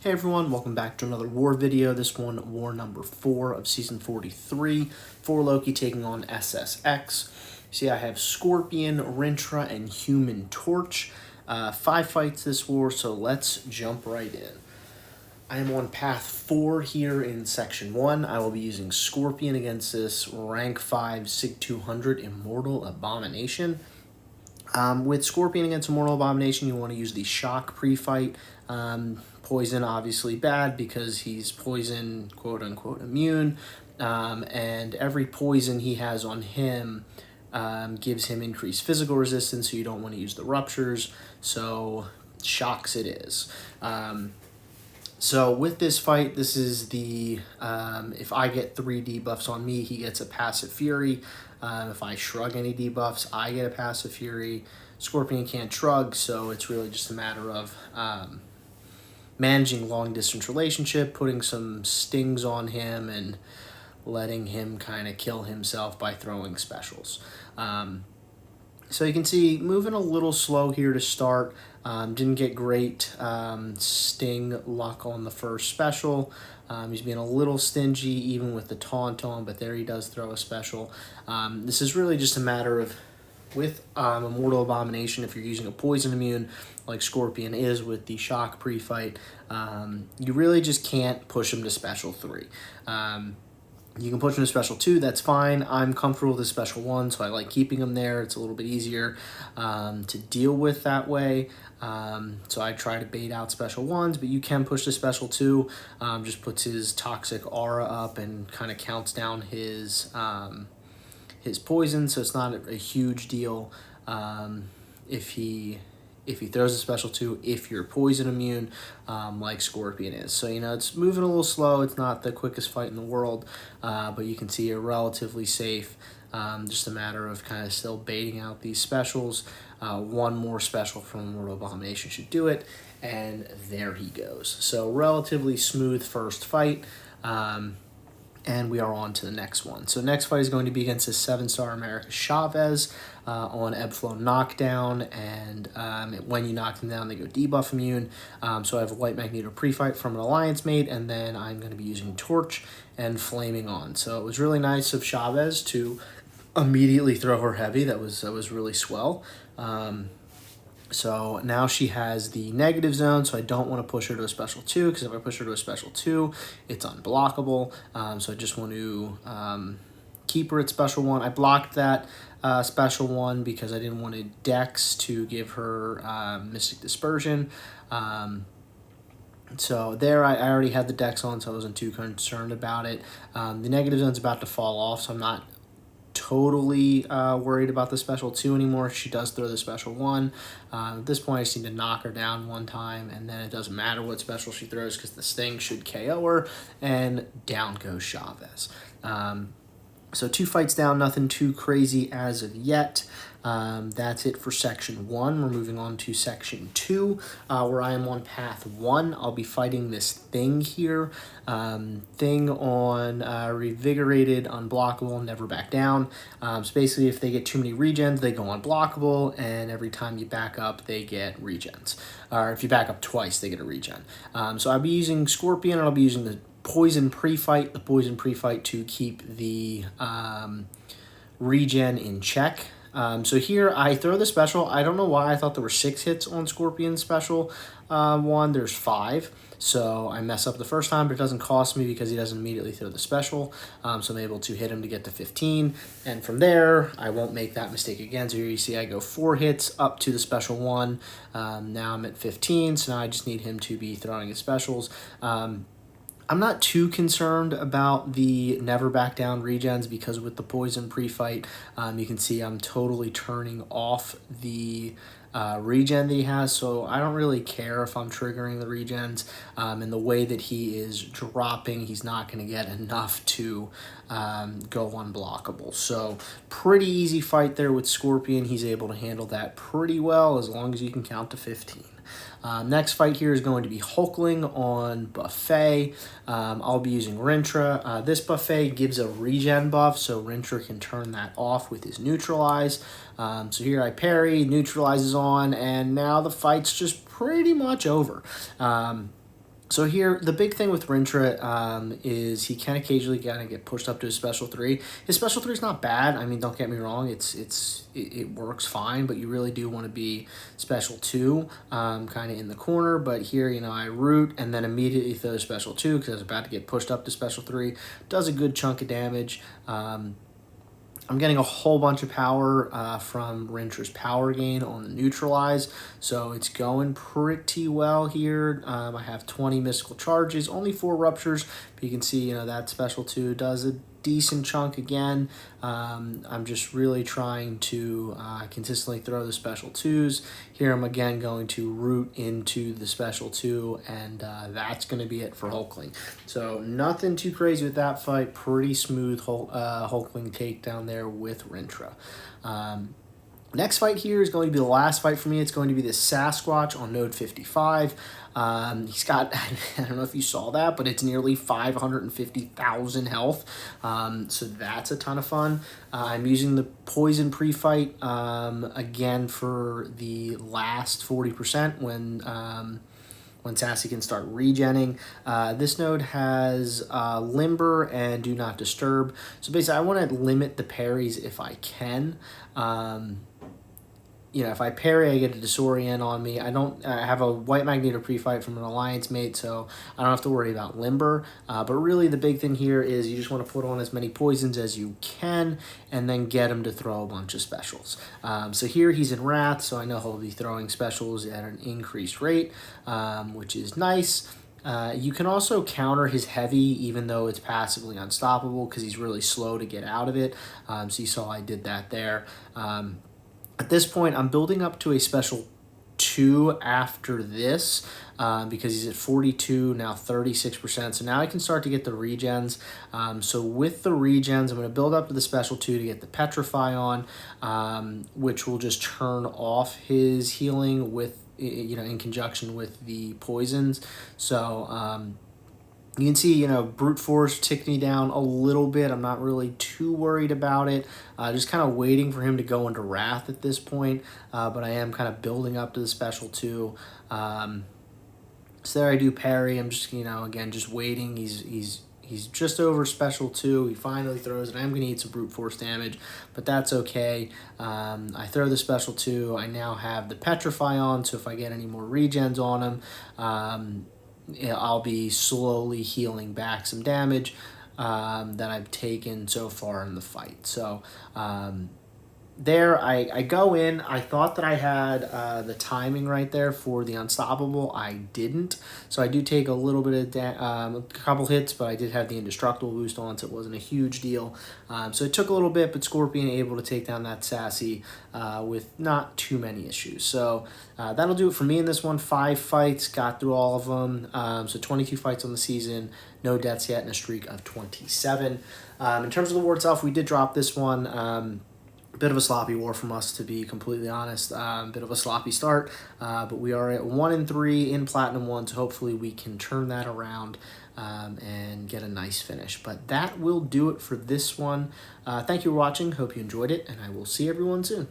Hey everyone, welcome back to another war video. This one, war number 4 of season 43 for Loki taking on SSX. See, I have Scorpion, Rintrah, and Human Torch. 5 fights this war, so let's jump right in. I am on path 4 here in section 1. I will be using Scorpion against this rank 5 Sig 200 Immortal Abomination. With Scorpion against Immortal Abomination, you want to use the Shock pre-fight. Poison, obviously bad because he's poison, quote-unquote, immune. And every poison he has on him gives him increased physical resistance, so you don't want to use the Ruptures. So, Shocks it is. So with this fight, this is the, if I get 3 debuffs on me, he gets a Passive Fury. If I shrug any debuffs, I get a Passive Fury. Scorpion can't shrug, so it's really just a matter of managing long-distance relationship, putting some stings on him, and letting him kind of kill himself by throwing specials. So you can see, moving a little slow here to start. Didn't get great sting luck on the first special. He's being a little stingy even with the taunt on, but there he does throw a special. This is really just a matter of, with Immortal Abomination, if you're using a poison immune like Scorpion is with the Shock pre-fight, you really just can't push him to special 3. You can push him to special 2, that's fine. I'm comfortable with the special 1, so I like keeping him there. It's a little bit easier to deal with that way. So I try to bait out special 1s, but you can push to special 2. Just puts his toxic aura up and kind of counts down his poison, so it's not a huge deal if he throws a special 2, if you're poison immune, like Scorpion is. So, you know, it's moving a little slow. It's not the quickest fight in the world, but you can see you're relatively safe. Just a matter of kind of still baiting out these specials. One more special from Immortal Abomination should do it, and there he goes. So, relatively smooth first fight. And we are on to the next one. So next fight is going to be against this 7-star America Chavez on Ebb Flow Knockdown, and when you knock them down, they go debuff immune. So I have a White Magneto pre-fight from an alliance mate, and then I'm going to be using Torch and Flaming On. So it was really nice of Chavez to immediately throw her heavy. That was really swell. So now she has the negative zone, so I don't want to push her to a special 2, because if I push her to a special 2, it's unblockable. So I just want to keep her at special 1. I blocked that special 1 because I didn't want to Dex to give her Mystic Dispersion. So there I already had the Dex on, so I wasn't too concerned about it. The negative zone's about to fall off, so I'm not totally worried about the special 2 anymore. She does throw the special 1. At this point, I just need to knock her down one time, and then it doesn't matter what special she throws because the sting should KO her, and down goes Chavez. So 2 fights down, nothing too crazy as of yet. That's it for section 1. We're moving on to section 2, where I am on path 1. I'll be fighting this Thing here. Thing on Revigorated, Unblockable, Never Back Down. So basically, if they get too many regens, they go unblockable, and every time you back up, they get regens. Or if you back up twice, they get a regen. So I'll be using Scorpion, and I'll be using the Poison pre-fight, to keep the regen in check. So here I throw the special. I don't know why I thought there were 6 hits on Scorpion special 1. There's 5. So I mess up the first time, but it doesn't cost me because he doesn't immediately throw the special. So I'm able to hit him to get to 15. And from there, I won't make that mistake again. So here you see I go 4 hits up to the special 1. Now I'm at 15, so now I just need him to be throwing his specials. I'm not too concerned about the Never Back Down regens because with the Poison pre-fight, you can see I'm totally turning off the regen that he has, so I don't really care if I'm triggering the regens. And the way that he is dropping, he's not going to get enough to go unblockable. So pretty easy fight there with Scorpion. He's able to handle that pretty well as long as you can count to 15. Next fight here is going to be Hulkling on Buffet. I'll be using Rintrah. This Buffet gives a regen buff, so Rintrah can turn that off with his Neutralize. So here I parry, Neutralize is on, and now the fight's just pretty much over. So here, the big thing with Rintrah is he can occasionally kind of get pushed up to his special 3. His special 3 is not bad. I mean, don't get me wrong. It works fine, but you really do want to be special 2 kind of in the corner. But here, you know, I root and then immediately throw special 2 because I was about to get pushed up to special 3. Does a good chunk of damage. I'm getting a whole bunch of power from Rintrah's power gain on the neutralize, so it's going pretty well here. I have 20 mystical charges, only 4 ruptures, but you can see, you know, that special 2 does a decent chunk again. I'm just really trying to consistently throw the special 2s. Here I'm again going to root into the special 2, and that's going to be it for Hulkling. So nothing too crazy with that fight. Pretty smooth Hulkling takedown there with Rintrah. Next fight here is going to be the last fight for me. It's going to be the Sasquatch on node 55. He's got, I don't know if you saw that, but it's nearly 550,000 health. So that's a ton of fun. I'm using the poison pre-fight again for the last 40% when Sassy can start regenning. This node has Limber and Do Not Disturb. So basically I want to limit the parries if I can. You know, if I parry, I get a disorient on me. I have a White Magneto pre-fight from an alliance mate, so I don't have to worry about Limber. But really the big thing here is you just want to put on as many poisons as you can and then get him to throw a bunch of specials. So here he's in Wrath, so I know he'll be throwing specials at an increased rate, which is nice. You can also counter his heavy even though it's passively unstoppable because he's really slow to get out of it. So you saw I did that there. At this point, I'm building up to a special 2 after this because he's at 42, now 36%. So now I can start to get the regens. So with the regens, I'm going to build up to the special 2 to get the Petrify on, which will just turn off his healing with, you know, in conjunction with the poisons. So you can see, you know, Brute Force ticked me down a little bit. I'm not really too worried about it. Just kind of waiting for him to go into Wrath at this point. But I am kind of building up to the special 2. So there I do parry. I'm just, you know, again, just waiting. He's just over special 2. He finally throws it. I'm going to eat some Brute Force damage, but that's okay. I throw the special 2. I now have the Petrify on, so if I get any more regens on him, I'll be slowly healing back some damage that I've taken so far in the fight. So there I go in. I thought that I had the timing right there for the Unstoppable. I didn't. So I do take a little bit of a couple hits, but I did have the Indestructible boost on, so it wasn't a huge deal. So it took a little bit, but Scorpion able to take down that Sassy with not too many issues. So that'll do it for me in this one. 5 fights, got through all of them. So 22 fights on the season, no deaths yet, and a streak of 27. In terms of the war itself, we did drop this one. Bit of a sloppy war from us, to be completely honest. Bit of a sloppy start, but we are at 1-3 in Platinum 1, so hopefully we can turn that around and get a nice finish. But that will do it for this one. Thank you for watching. Hope you enjoyed it, and I will see everyone soon.